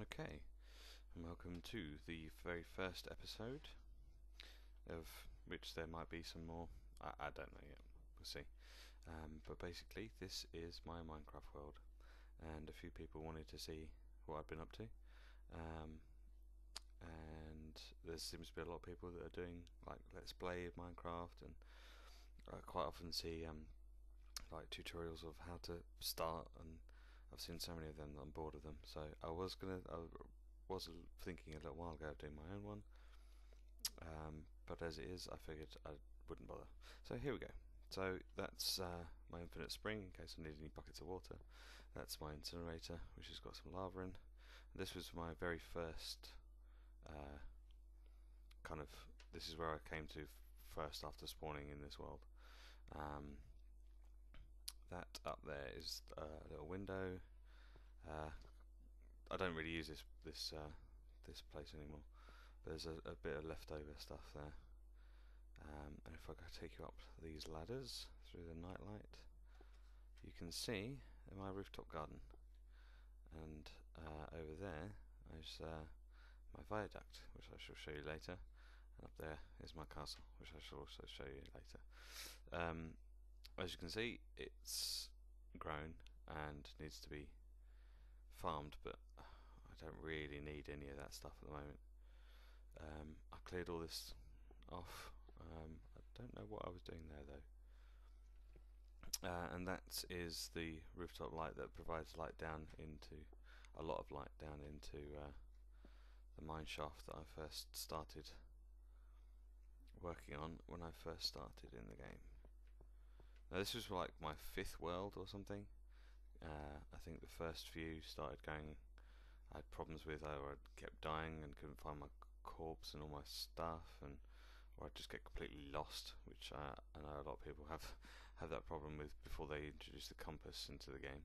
Okay, and welcome to the very first episode, of which there might be some more. I don't know yet, we'll see. But basically, this is my Minecraft world, and a few people wanted to see what I've been up to. And there seems to be a lot of people that are doing like Let's Play Minecraft, and I quite often see like tutorials of how to start, and I've seen so many of them that I'm bored of them. So I was thinking a little while ago of doing my own one, but as it is, I figured I wouldn't bother. So here we go. So that's my infinite spring, in case I need any buckets of water. That's my incinerator, which has got some lava in. This was my very first this is where I came to first after spawning in this world. That up there is a little window. I don't really use this place anymore. There's a bit of leftover stuff there. And if I go take you up these ladders through the nightlight, you can see my rooftop garden. And over there is my viaduct, which I shall show you later. And up there is my castle, which I shall also show you later. As you can see, it's grown and needs to be farmed, but I don't really need any of that stuff at the moment. I cleared all this off. I don't know what I was doing there though. And that is the rooftop light that provides light down into a lot of light down into the mine shaft that I first started working on when I first started in the game. Now this was like my 5th world or something. I think the first few started going, I had problems with, or I kept dying and couldn't find my corpse and all my stuff, or I'd just get completely lost, which I know a lot of people have that problem with before they introduced the compass into the game.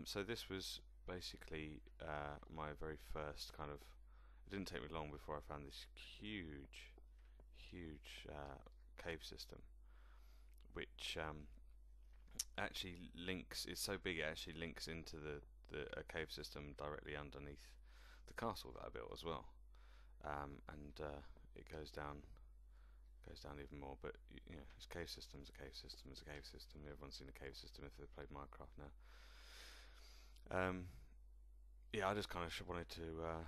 So this was basically my very first kind of. It didn't take me long before I found this huge cave system, which actually links. It's so big it actually links into the cave system directly underneath the castle that I built as well. It goes down even more. But you know, it's cave system, a cave system, a cave system. Everyone's seen a cave system if they've played Minecraft now. Yeah, I just kind of wanted to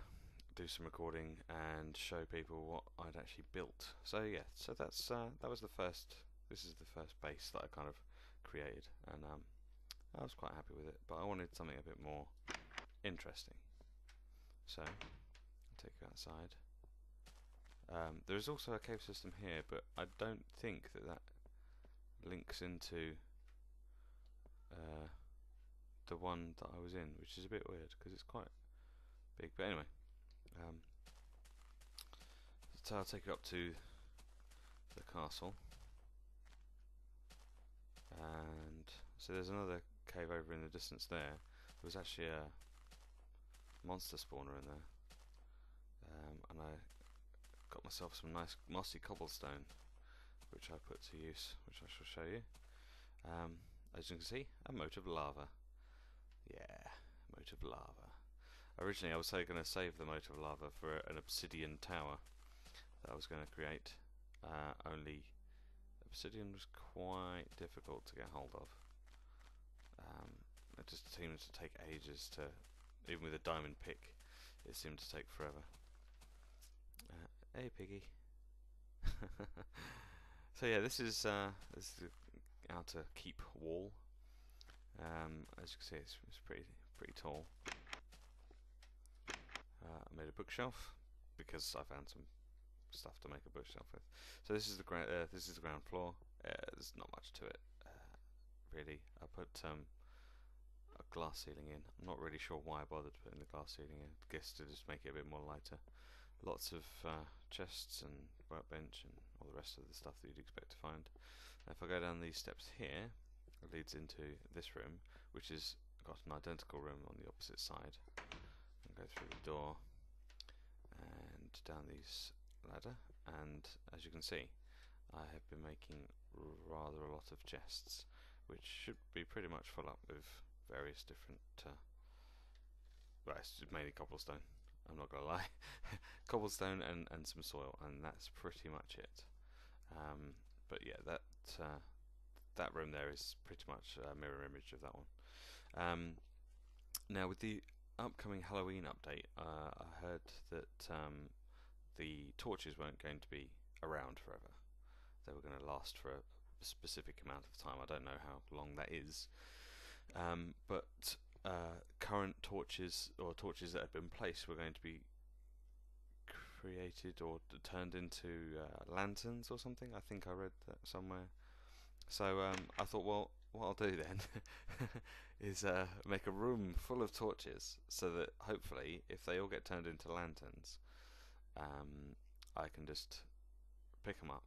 do some recording and show people what I'd actually built. So yeah, so that's that was the first. This is the first base that I kind of created, and I was quite happy with it. But I wanted something a bit more interesting. So I'll take you outside. There is also a cave system here, but I don't think that links into the one that I was in, which is a bit weird because it's quite big. But anyway, so I'll take you up to the castle, and so there's another cave over in the distance there. There was actually a monster spawner in there, and I got myself some nice mossy cobblestone, which I put to use, which I shall show you. As you can see, a moat of lava. Yeah, moat of lava. Originally I was going to save the moat of lava for an obsidian tower that I was going to create, only obsidian was quite difficult to get hold of. It just seemed to take ages to, even with a diamond pick, it seemed to take forever. Hey piggy. So yeah, this is the outer keep wall. As you can see, it's pretty tall. I made a bookshelf because I found some stuff to make a bookshelf with. So this is the ground floor. There's not much to it, really. I put a glass ceiling in. I'm not really sure why I bothered putting the glass ceiling in. I guess to just make it a bit more lighter. Lots of chests and workbench and all the rest of the stuff that you'd expect to find. Now if I go down these steps here, it leads into this room, which has got an identical room on the opposite side. And go through the door and down these ladder, and as you can see, I have been making rather a lot of chests, which should be pretty much full up with various different well, it's just mainly cobblestone. I'm not gonna lie, cobblestone and some soil, and that's pretty much it. But yeah, that room there is pretty much a mirror image of that one. Now with the upcoming Halloween update, I heard that the torches weren't going to be around forever. They were going to last for a specific amount of time. I don't know how long that is, but current torches, or torches that had been placed, were going to be created or turned into lanterns or something. I think I read that somewhere. So I thought, well, what I'll do then is make a room full of torches, so that hopefully, if they all get turned into lanterns, I can just pick them up.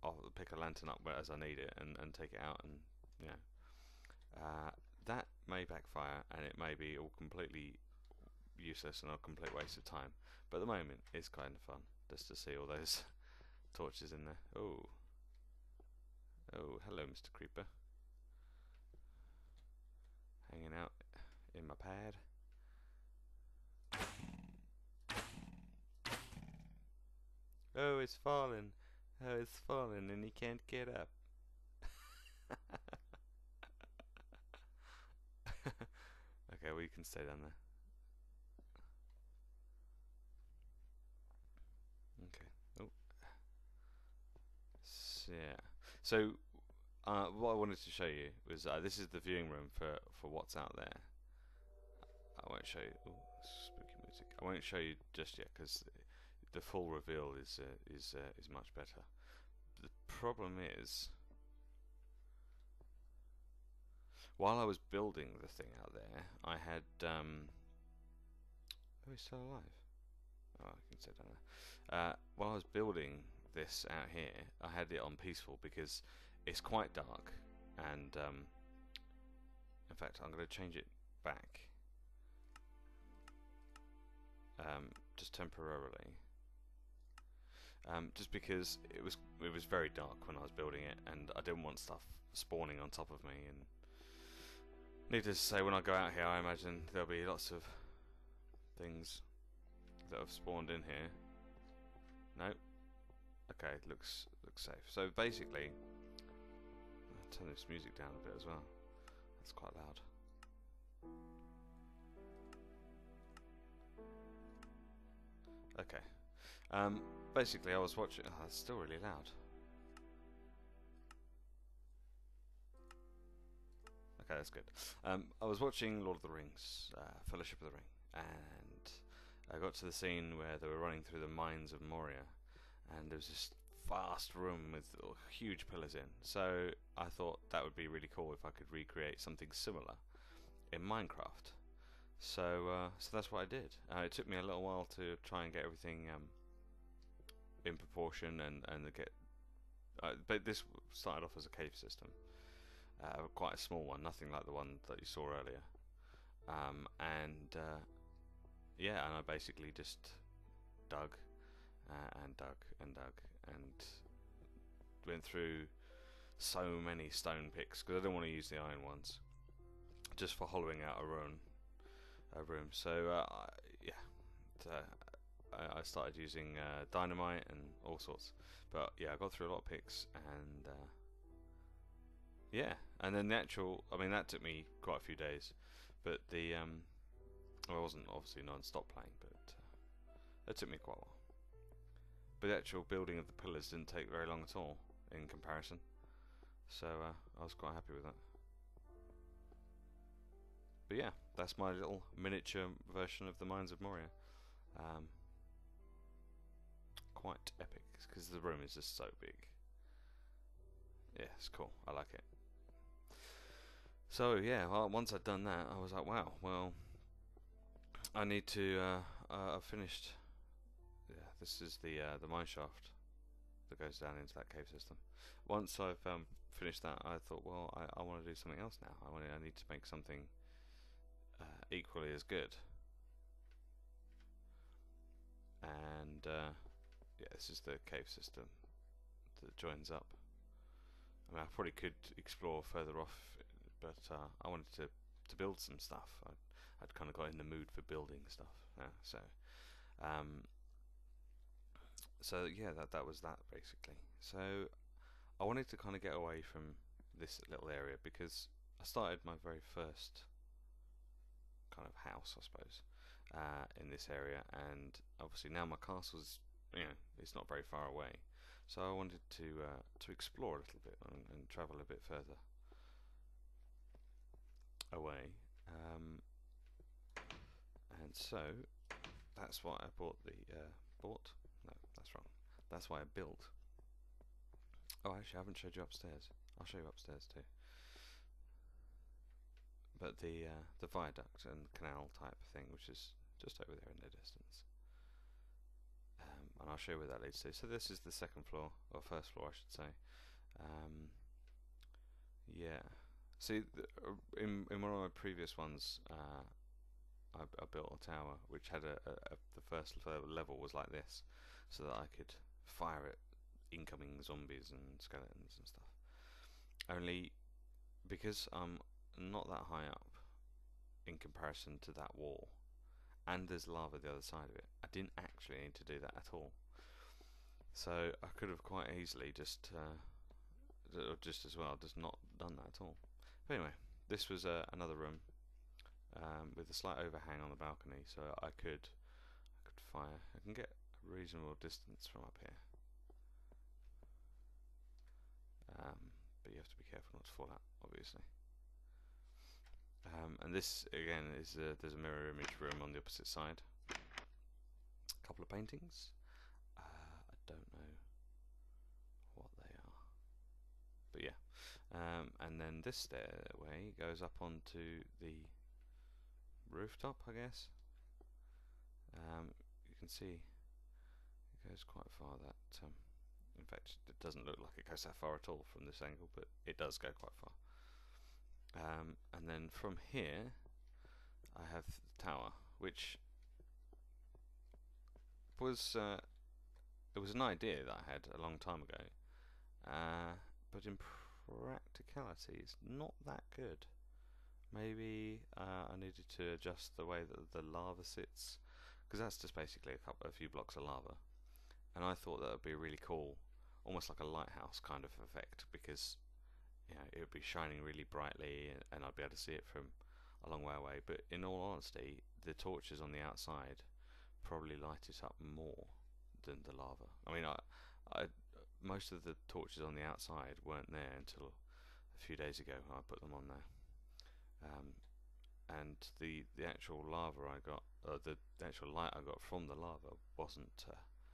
I'll pick a lantern up as I need it, and take it out, and you know, that may backfire, and it may be all completely useless and a complete waste of time. But at the moment, it's kind of fun just to see all those torches in there. Oh, oh, hello, Mr. Creeper. Hanging out in my pad. Oh, it's falling. Oh, it's falling, and he can't get up. Okay, well, you can stay down there. Okay. Oh. So, yeah. So, what I wanted to show you was this is the viewing room for what's out there. I won't show you. Ooh, spooky music. I won't show you just yet because the full reveal is much better. The problem is, while I was building the thing out there, I had oh, he's still alive. Oh, I can sit down there. While I was building this out here, I had it on peaceful because it's quite dark, and in fact, I'm going to change it back, just temporarily, just because it was very dark when I was building it, and I didn't want stuff spawning on top of me. And needless to say, when I go out here, I imagine there'll be lots of things that have spawned in here. Nope. Okay, looks safe. So basically, I'll turn this music down a bit as well. That's quite loud. Okay. Basically, I was watching. Oh, it's still really loud. Okay, that's good. I was watching Lord of the Rings, Fellowship of the Ring, and I got to the scene where they were running through the mines of Moria, and there was this vast room with huge pillars in. So I thought that would be really cool if I could recreate something similar in Minecraft. So that's what I did. It took me a little while to try and get everything in proportion and get. But this started off as a cave system, quite a small one, nothing like the one that you saw earlier. Yeah, and I basically just dug and dug and dug and went through so many stone picks because I don't want to use the iron ones, just for hollowing out a room. So yeah, I started using dynamite and all sorts. But yeah, I got through a lot of picks, and yeah, and then the actual, I mean, that took me quite a few days, but the well, I wasn't obviously non-stop playing, but it took me quite a while. But the actual building of the pillars didn't take very long at all in comparison, so I was quite happy with that. But yeah, that's my little miniature version of the Mines of Moria. Quite epic, because the room is just so big. Yeah, it's cool. I like it. So yeah, well, once I'd done that, I was like, wow, well, I need to. I've finished. Yeah, this is the mine shaft that goes down into that cave system. Once I've finished that, I thought, well, I want to do something else now. I need to make something equally as good. And yeah, this is the cave system that joins up. I mean, I probably could explore further off, but I wanted to build some stuff. I'd kind of got in the mood for building stuff. Um, so yeah, that was that basically. So I wanted to kind of get away from this little area because I started my very first kind of house, I suppose, in this area, and obviously now my castle's, it's not very far away. So I wanted to explore a little bit and travel a bit further away, and so that's why I bought the bought. No, that's wrong. That's why I built. Oh, actually, I haven't showed you upstairs. I'll show you upstairs too. But the viaduct and canal type thing, which is just over there in the distance, and I'll show you where that leads to. So this is the second floor, or first floor, I should say. Yeah. See, in one of my previous ones, I built a tower which had the first level was like this, so that I could fire at incoming zombies and skeletons and stuff. Only because I'm not that high up in comparison to that wall, and there's lava the other side of it, I didn't actually need to do that at all. So I could have quite easily just as well just not done that at all. But anyway, this was another room with a slight overhang on the balcony, so I could fire. I can get a reasonable distance from up here, but you have to be careful not to fall out, obviously. And this again is there's a mirror image room on the opposite side. A couple of paintings. I don't know what they are, but yeah. And then this stairway goes up onto the rooftop, I guess. You can see it goes quite far. That in fact, it doesn't look like it goes that far at all from this angle, but it does go quite far. And then from here, I have the tower, which was it was an idea that I had a long time ago, but in practicality, it's not that good. Maybe I needed to adjust the way that the lava sits, because that's just basically a few blocks of lava, and I thought that would be really cool, almost like a lighthouse kind of effect, because it would be shining really brightly and I'd be able to see it from a long way away. But in all honesty, the torches on the outside probably light it up more than the lava. I mean, most of the torches on the outside weren't there until a few days ago when I put them on there. And the actual lava I got, the actual light I got from the lava wasn't